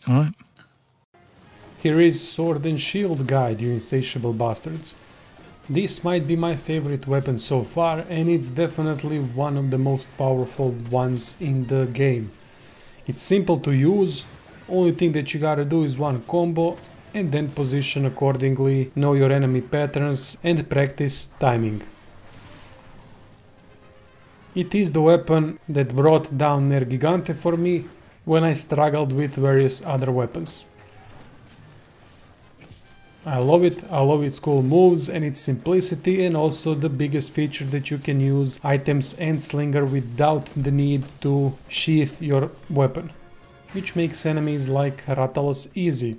Alright. Here is Sword and Shield Guide, you insatiable bastards. This might be my favorite weapon so far, and it's definitely one of the most powerful ones in the game. It's simple to use, only thing that you gotta do is one combo and then position accordingly, know your enemy patterns and practice timing. It is the weapon that brought down Nergigante for me when I struggled with various other weapons. I love its cool moves and its simplicity, and also the biggest feature that you can use items and slinger without the need to sheath your weapon, which makes enemies like Rathalos easy.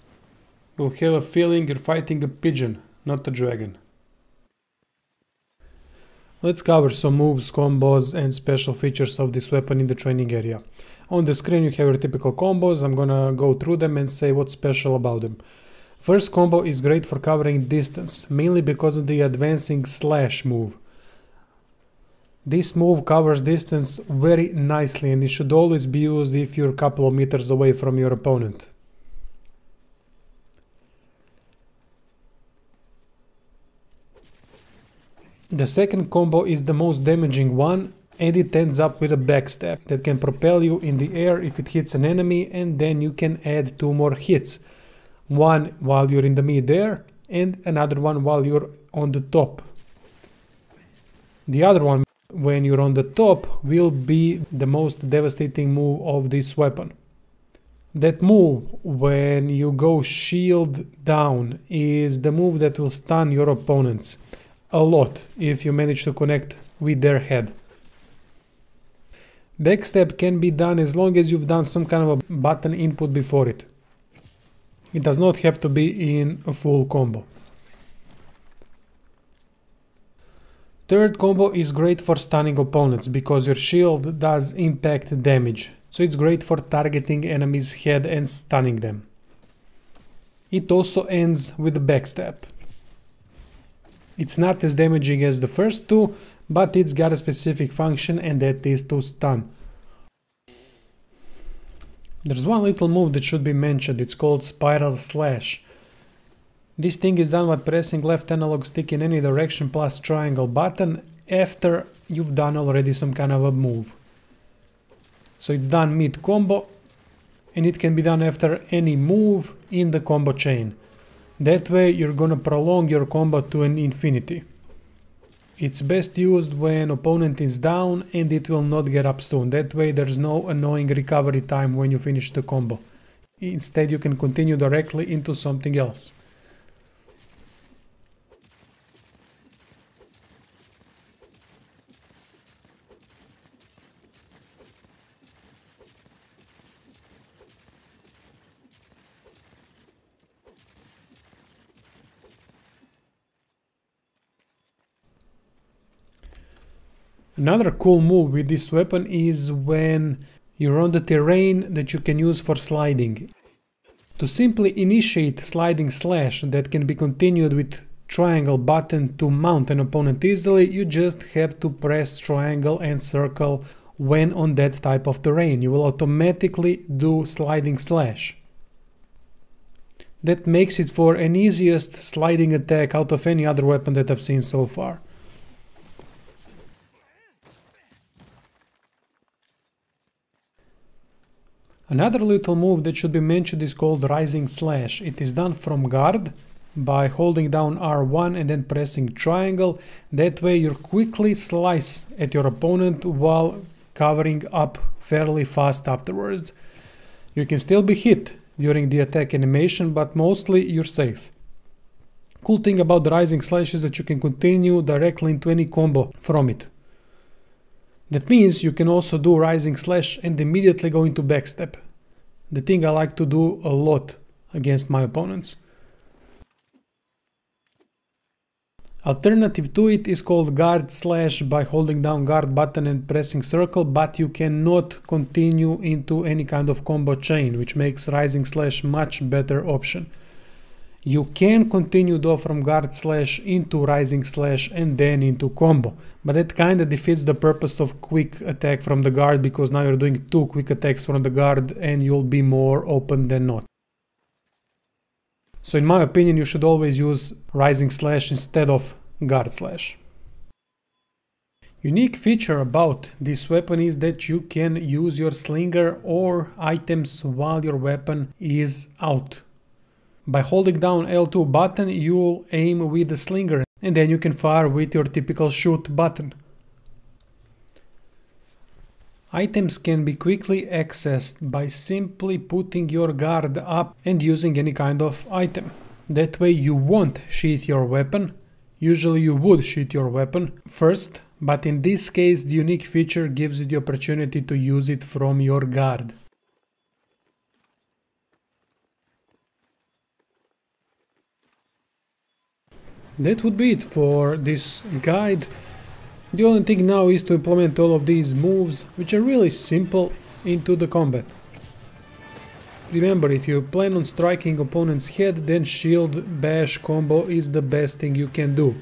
You'll have a feeling you're fighting a pigeon, not a dragon. Let's cover some moves, combos and special features of this weapon in the training area. On the screen you have your typical combos. I'm gonna go through them and say what's special about them. First combo is great for covering distance, mainly because of the advancing slash move. This move covers distance very nicely and it should always be used if you're a couple of meters away from your opponent. The second combo is the most damaging one, and it ends up with a backstab that can propel you in the air if it hits an enemy, and then you can add 2 more hits. One while you're in the mid-air and another one while you're on the top. The other one, when you're on the top, will be the most devastating move of this weapon. That move, when you go shield down, is the move that will stun your opponents a lot if you manage to connect with their head. Backstab can be done as long as you've done some kind of a button input before it. It does not have to be in a full combo. Third combo is great for stunning opponents because your shield does impact damage, so it's great for targeting enemies' head and stunning them. It also ends with a backstab. It's not as damaging as the first two, but it's got a specific function, and that is to stun. There's one little move that should be mentioned, it's called Spiral Slash. This thing is done by pressing left analog stick in any direction plus triangle button after you've done already some kind of a move. So it's done mid-combo, and it can be done after any move in the combo chain. That way you're gonna prolong your combo to an infinity. It's best used when opponent is down and it will not get up soon. That way there's no annoying recovery time when you finish the combo. Instead you can continue directly into something else. Another cool move with this weapon is when you're on the terrain that you can use for sliding. To simply initiate sliding slash that can be continued with triangle button to mount an opponent easily, you just have to press triangle and circle when on that type of terrain. You will automatically do sliding slash. That makes it for an easiest sliding attack out of any other weapon that I've seen so far. Another little move that should be mentioned is called Rising Slash. It is done from guard by holding down R1 and then pressing triangle. That way you quickly slice at your opponent while covering up fairly fast afterwards. You can still be hit during the attack animation, but mostly you're safe. Cool thing about the Rising Slash is that you can continue directly into any combo from it. That means you can also do Rising Slash and immediately go into backstab. The thing I like to do a lot against my opponents. Alternative to it is called Guard Slash by holding down guard button and pressing circle, but you cannot continue into any kind of combo chain, which makes Rising Slash much better option. You can continue though from Guard Slash into Rising Slash and then into combo, but that kinda defeats the purpose of quick attack from the guard, because now you're doing 2 quick attacks from the guard and you'll be more open than not. So in my opinion, you should always use Rising Slash instead of Guard Slash. Unique feature about this weapon is that you can use your slinger or items while your weapon is out. By holding down L2 button, you'll aim with the slinger and then you can fire with your typical shoot button. Items can be quickly accessed by simply putting your guard up and using any kind of item. That way you won't sheath your weapon. Usually you would sheath your weapon first, but in this case the unique feature gives you the opportunity to use it from your guard. That would be it for this guide. The only thing now is to implement all of these moves, which are really simple, into the combat. Remember, if you plan on striking opponent's head, then shield bash combo is the best thing you can do.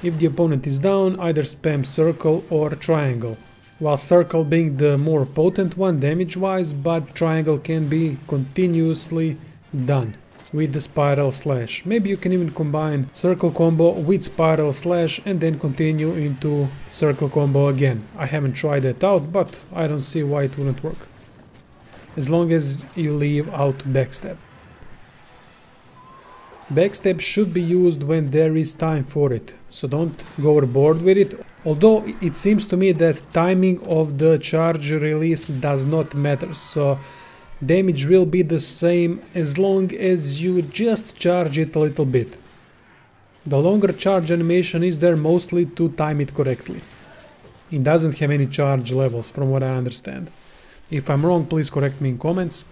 If the opponent is down, either spam circle or triangle. While circle being the more potent one damage-wise, but triangle can be continuously done with the spiral slash. Maybe you can even combine circle combo with spiral slash and then continue into circle combo again. I haven't tried that out, but I don't see why it wouldn't work. As long as you leave out backstab. Backstab should be used when there is time for it, so don't go overboard with it. Although it seems to me that timing of the charge release does not matter, so damage will be the same as long as you just charge it a little bit. The longer charge animation is there mostly to time it correctly. It doesn't have any charge levels from what I understand. If I'm wrong, please correct me in comments.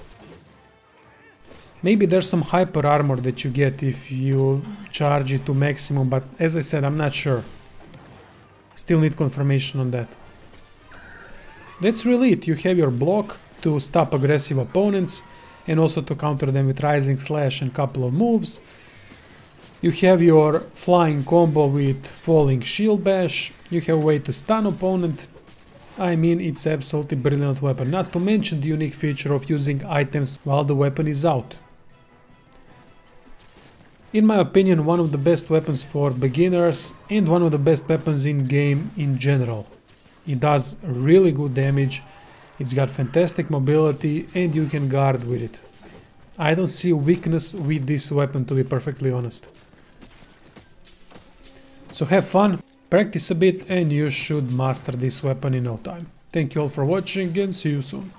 Maybe there's some hyper armor that you get if you charge it to maximum, but as I said, I'm not sure. Still need confirmation on that. That's really it. You have your block to stop aggressive opponents and also to counter them with Rising Slash and couple of moves. You have your flying combo with falling shield bash. You have a way to stun opponent. I mean, it's absolutely brilliant weapon, not to mention the unique feature of using items while the weapon is out. In my opinion, one of the best weapons for beginners and one of the best weapons in game in general. It does really good damage. It's got fantastic mobility and you can guard with it. I don't see weakness with this weapon, to be perfectly honest. So have fun, practice a bit and you should master this weapon in no time. Thank you all for watching and see you soon.